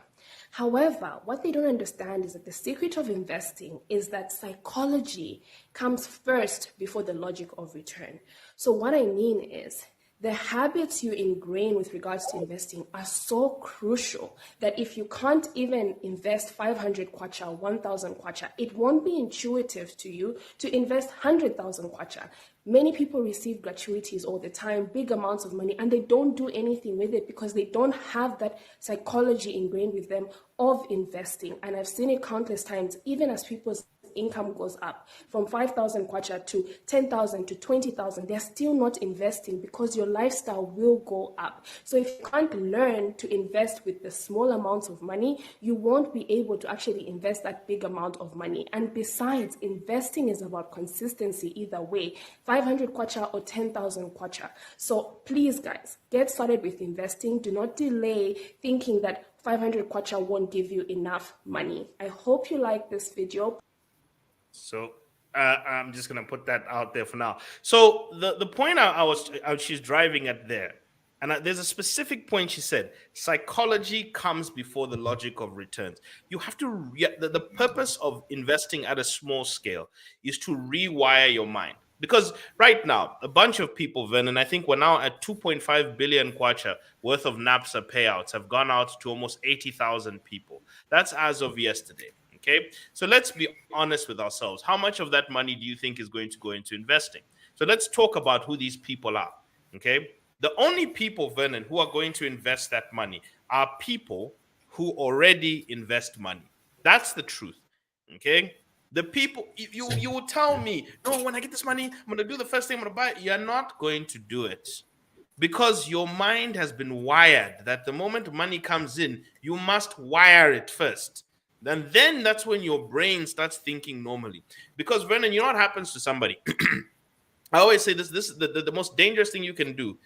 However, what they don't understand is that the secret of investing is that psychology comes first before the logic of return. So what I mean is, the habits you ingrain with regards to investing are so crucial that if you can't even invest 500 kwacha, 1,000 kwacha, it won't be intuitive to you to invest 100,000 kwacha. Many people receive gratuities all the time, big amounts of money, and they don't do anything with it because they don't have that psychology ingrained with them of investing. And I've seen it countless times, even as people's income goes up from 5,000 kwacha to 10,000 to 20,000, they're still not investing because your lifestyle will go up. So if you can't learn to invest with the small amounts of money, you won't be able to actually invest that big amount of money. And besides, investing is about consistency either way, 500 kwacha or 10,000 kwacha. So please, guys, get started with investing. Do not delay thinking that 500 kwacha won't give you enough money. I hope you like this video. So I'm just gonna put that out there for now. So the point she's driving at there, and there's a specific point she said: psychology comes before the logic of returns. You have to the purpose of investing at a small scale is to rewire your mind. Because right now, a bunch of people, Vernon, I think we're now at 2.5 billion kwacha worth of NAPSA payouts have gone out to almost 80,000 people. That's as of yesterday. Okay, so let's be honest with ourselves. How much of that money do you think is going to go into investing? So let's talk about who these people are. Okay, the only people, Vernon, who are going to invest that money are people who already invest money. That's the truth. Okay. The people, you will tell me, no, when I get this money, I'm going to do the first thing I'm going to buy. You're not going to do it because your mind has been wired that the moment money comes in, you must wire it first. And then that's when your brain starts thinking normally. Because, Vernon, you know what happens to somebody? I always say this is the most dangerous thing you can do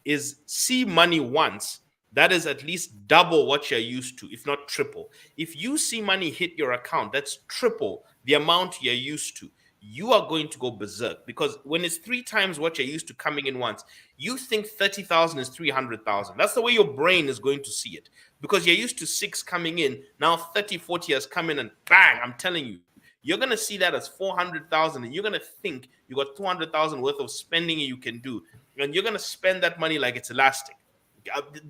is see money once. That is at least double what you're used to, if not triple. If you see money hit your account, that's triple the amount you're used to. You are going to go berserk because when it's 3 times what you're used to coming in once, you think 30,000 is 300,000. That's the way your brain is going to see it because you're used to 6 coming in. Now 30, 40 has come in and bang, I'm telling you, you're going to see that as 400,000 and you're going to think you got 200,000 worth of spending you can do. And you're going to spend that money like it's elastic.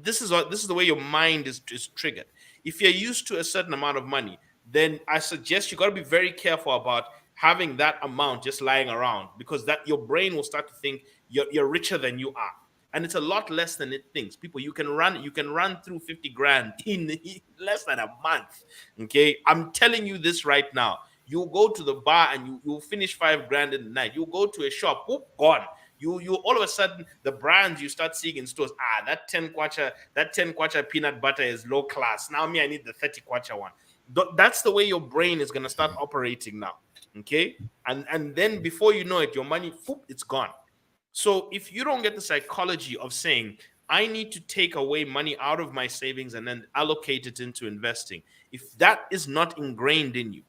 This is the way your mind is triggered. If you're used to a certain amount of money, then I suggest you got to be very careful about having that amount just lying around because that your brain will start to think you're richer than you are, and it's a lot less than it thinks. People, you can run through 50 grand in less than a month. Okay, I'm telling you this right now. You'll go to the bar and you'll finish 5 grand in the night. You'll go to a shop, whoop, gone. You all of a sudden the brands you start seeing in stores, that 10 kwacha peanut butter is low class. Now I need the 30 kwacha one. That's the way your brain is gonna start operating now. Okay, and then before you know it, your money, whoop, it's gone. So if you don't get the psychology of saying I need to take away money out of my savings and then allocate it into investing, if that is not ingrained in you.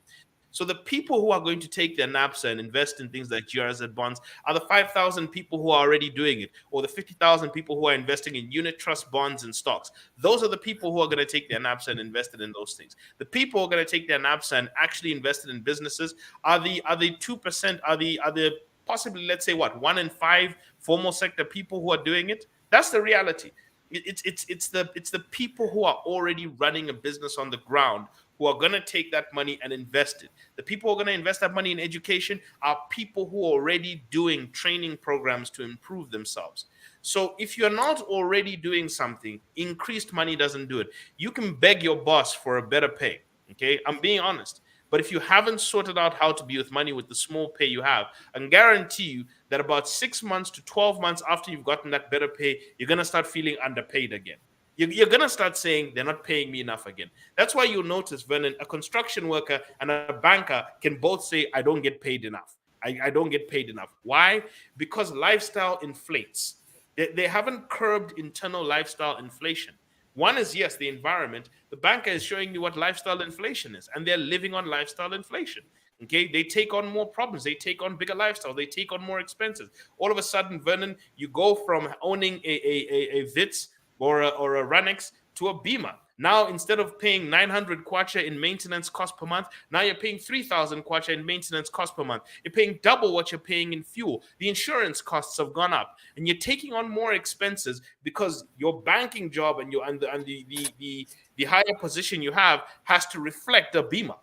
So the people who are going to take their NAPSA and invest in things like GRZ bonds are the 5,000 people who are already doing it, or the 50,000 people who are investing in unit trust bonds and stocks. Those are the people who are going to take their NAPSA and invest it in those things. The people who are going to take their NAPSA and actually invest it in businesses are the 2%, are the possibly, let's say, 1 in 5 formal sector people who are doing it. That's the reality. It's the people who are already running a business on the ground who are going to take that money and invest it. The people who are going to invest that money in education are people who are already doing training programs to improve themselves. So if you're not already doing something, increased money doesn't do it. You can beg your boss for a better pay. Okay, I'm being honest. But if you haven't sorted out how to be with money with the small pay you have, I can guarantee you that about 6 months to 12 months after you've gotten that better pay, you're going to start feeling underpaid again. You're going to start saying they're not paying me enough again. That's why you'll notice, Vernon, a construction worker and a banker can both say, I don't get paid enough. I don't get paid enough. Why? Because lifestyle inflates. They haven't curbed internal lifestyle inflation. One is, yes, the environment. The banker is showing you what lifestyle inflation is, and they're living on lifestyle inflation. Okay, they take on more problems. They take on bigger lifestyle. They take on more expenses. All of a sudden, Vernon, you go from owning a Vitz or a Runex to a Beamer. Now, instead of paying 900 kwacha in maintenance cost per month, now you're paying 3,000 kwacha in maintenance cost per month. You're paying double what you're paying in fuel. The insurance costs have gone up, and you're taking on more expenses because your banking job and the higher position you have has to reflect a Beamer.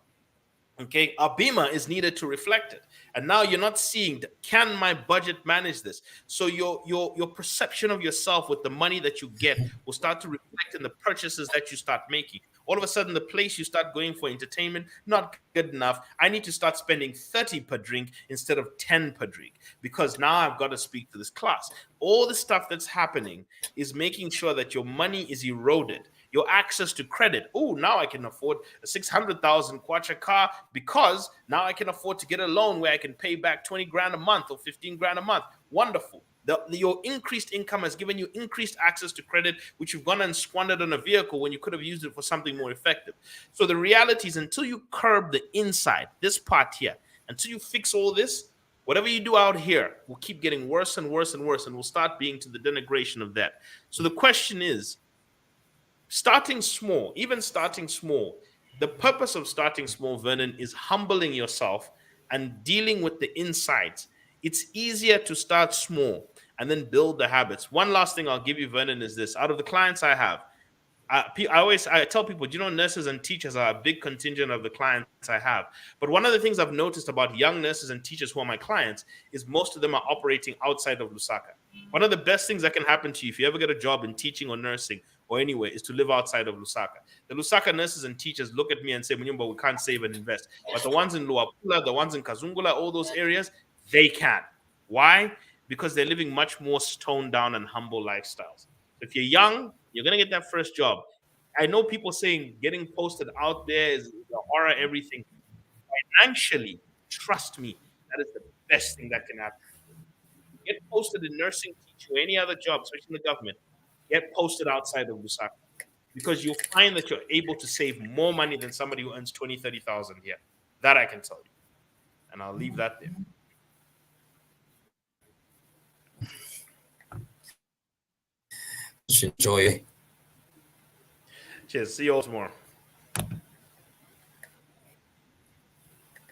Okay, a Beamer is needed to reflect it, and now you're not seeing, can my budget manage this? So your perception of yourself with the money that you get will start to reflect in the purchases that you start making. All of a sudden, the place you start going for entertainment, not good enough. I need to start spending 30 per drink instead of 10 per drink because now I've got to speak to this class. All the stuff that's happening is making sure that your money is eroded. Your access to credit. Oh, now I can afford a 600,000 kwacha car because now I can afford to get a loan where I can pay back 20 grand a month or 15 grand a month. Wonderful. Your increased income has given you increased access to credit, which you've gone and squandered on a vehicle when you could have used it for something more effective. So the reality is until you curb the inside, this part here, until you fix all this, whatever you do out here will keep getting worse and worse and worse and will start being to the denigration of that. So the question is, starting small, even starting small, the purpose of starting small, Vernon, is humbling yourself and dealing with the insides. It's easier to start small and then build the habits. One last thing I'll give you, Vernon, is this. Out of the clients I have, I tell people, nurses and teachers are a big contingent of the clients I have. But one of the things I've noticed about young nurses and teachers who are my clients is most of them are operating outside of Lusaka. One of the best things that can happen to you if you ever get a job in teaching or nursing or anywhere is to live outside of Lusaka. The Lusaka nurses and teachers look at me and say, Munyumba, we can't save and invest. But the ones in Luapula, the ones in Kazungula, all those areas, they can. Why? Because they're living much more stoned down and humble lifestyles. If you're young, you're going to get that first job. I know people saying getting posted out there is the horror, everything. Financially, trust me, that is the best thing that can happen. Get posted in nursing, teaching, or any other job, especially in the government. Get posted outside of Lusaka because you'll find that you're able to save more money than somebody who earns 20, 30,000 here. That I can tell you. And I'll leave that there. Enjoy. Cheers. See you all tomorrow.